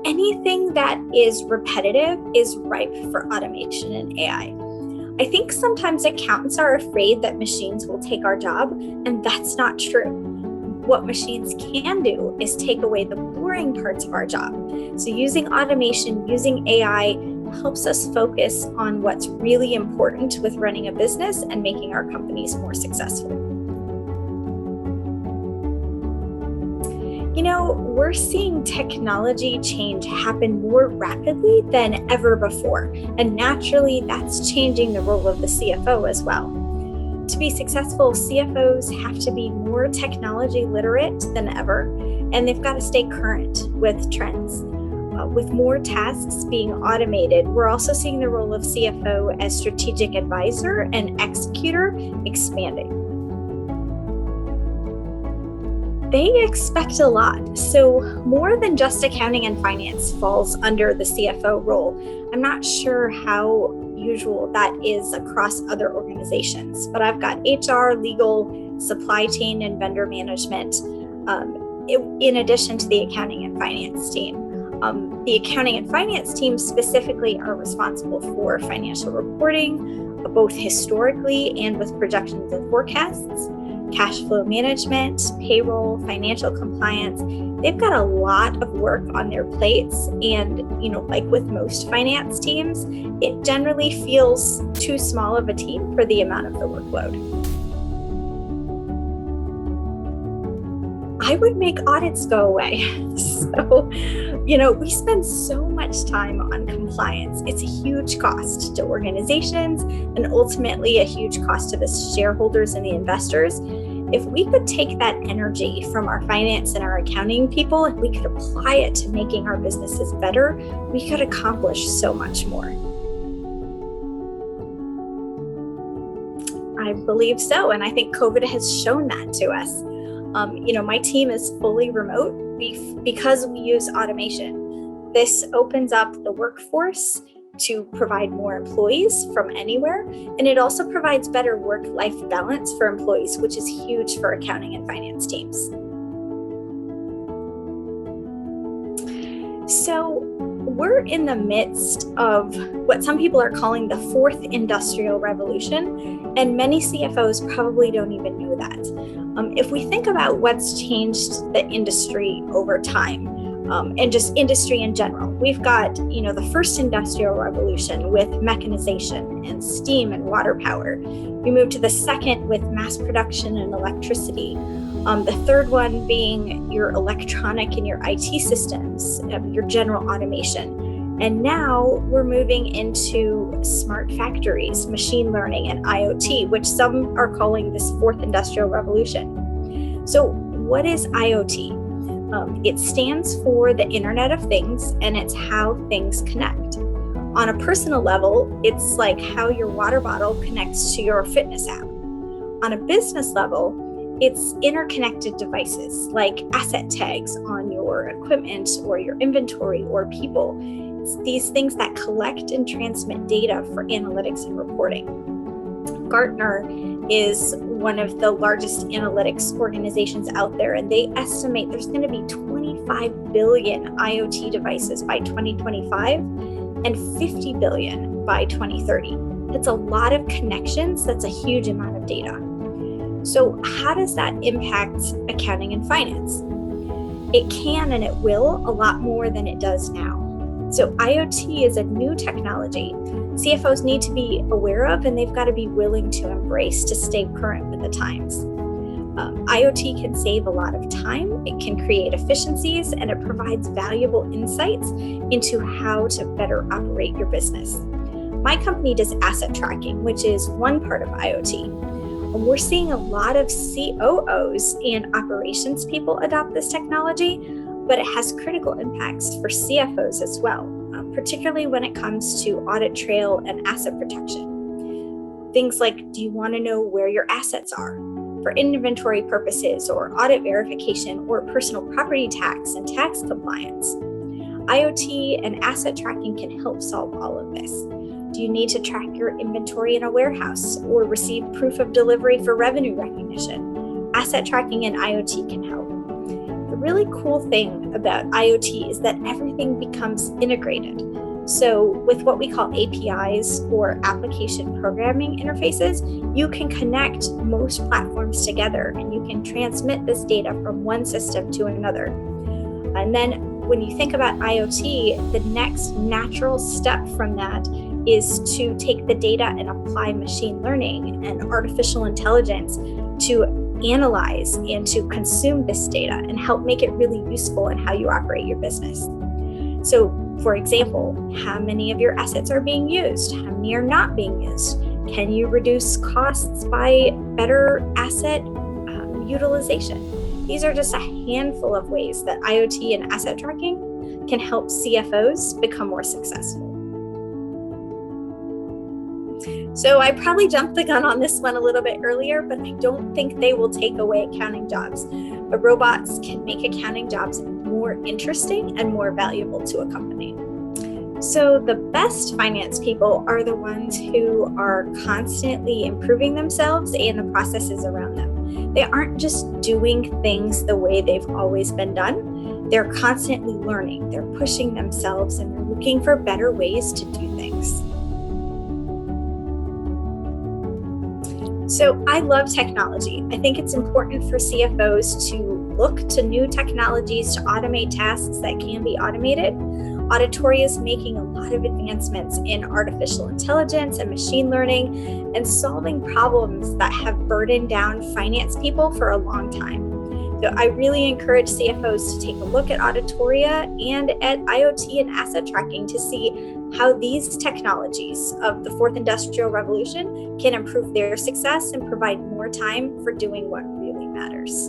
Anything that is repetitive is ripe for automation and AI. I think sometimes accountants are afraid that machines will take our job, and that's not true. What machines can do is take away the boring parts of our job. So using automation, using AI helps us focus on what's really important with running a business and making our companies more successful. We're seeing technology change happen more rapidly than ever before, and naturally that's changing the role of the CFO as well. To be successful, CFOs have to be more technology literate than ever, and they've got to stay current with trends. With more tasks being automated, we're also seeing the role of CFO as strategic advisor and executor expanding. They expect a lot, so more than just accounting and finance falls under the CFO role. I'm not sure how usual that is across other organizations, but I've got HR, legal, supply chain, and vendor management in addition to the accounting and finance team. The accounting and finance team specifically are responsible for financial reporting, both historically and with projections and forecasts, cash flow management, payroll, financial compliance. They've got a lot of work on their plates. And, like with most finance teams, it generally feels too small of a team for the amount of the workload. I would make audits go away. So, we spend so much time on compliance. It's a huge cost to organizations and ultimately a huge cost to the shareholders and the investors. If we could take that energy from our finance and our accounting people and we could apply it to making our businesses better, we could accomplish so much more. I believe so, and I think COVID has shown that to us. My team is fully remote because we use automation. This opens up the workforce to provide more employees from anywhere, and it also provides better work-life balance for employees, which is huge for accounting and finance teams. So we're in the midst of what some people are calling the fourth industrial revolution, and many CFOs probably don't even know that. If we think about what's changed the industry over time, and just industry in general, we've got, the first industrial revolution with mechanization and steam and water power. We moved to the second with mass production and electricity. The third one being your electronic and your IT systems, your general automation. And now we're moving into smart factories, machine learning, and IoT, which some are calling this fourth industrial revolution. So what is IoT? It stands for the Internet of Things, and it's how things connect. On a personal level, it's like how your water bottle connects to your fitness app. On a business level, it's interconnected devices like asset tags on your equipment or your inventory or people. It's these things that collect and transmit data for analytics and reporting. Gartner is one of the largest analytics organizations out there, and they estimate there's going to be 25 billion IoT devices by 2025 and 50 billion by 2030. That's a lot of connections. That's a huge amount of data. So how does that impact accounting and finance? It can and it will a lot more than it does now. So IoT is a new technology CFOs need to be aware of, and they've got to be willing to embrace to stay current with the times. IoT can save a lot of time, it can create efficiencies, and it provides valuable insights into how to better operate your business. My company does asset tracking, which is one part of IoT. We're seeing a lot of COOs and operations people adopt this technology, but it has critical impacts for CFOs as well, particularly when it comes to audit trail and asset protection. Things like, do you want to know where your assets are for inventory purposes or audit verification or personal property tax and tax compliance? IoT and asset tracking can help solve all of this. Do you need to track your inventory in a warehouse or receive proof of delivery for revenue recognition? Asset tracking and IoT can help. The really cool thing about IoT is that everything becomes integrated. So with what we call APIs, or application programming interfaces, you can connect most platforms together and you can transmit this data from one system to another. And then when you think about IoT, the next natural step from that is to take the data and apply machine learning and artificial intelligence to analyze and to consume this data and help make it really useful in how you operate your business. So, for example, how many of your assets are being used? How many are not being used? Can you reduce costs by better asset utilization? These are just a handful of ways that IoT and asset tracking can help CFOs become more successful. So I probably jumped the gun on this one a little bit earlier, but I don't think they will take away accounting jobs. But robots can make accounting jobs more interesting and more valuable to a company. So the best finance people are the ones who are constantly improving themselves and the processes around them. They aren't just doing things the way they've always been done. They're constantly learning, they're pushing themselves, and they're looking for better ways to do things. So I love technology. I think it's important for CFOs to look to new technologies to automate tasks that can be automated. Auditoria is making a lot of advancements in artificial intelligence and machine learning and solving problems that have burdened down finance people for a long time. So I really encourage CFOs to take a look at Auditoria and at IoT and asset tracking to see how these technologies of the fourth industrial revolution can improve their success and provide more time for doing what really matters.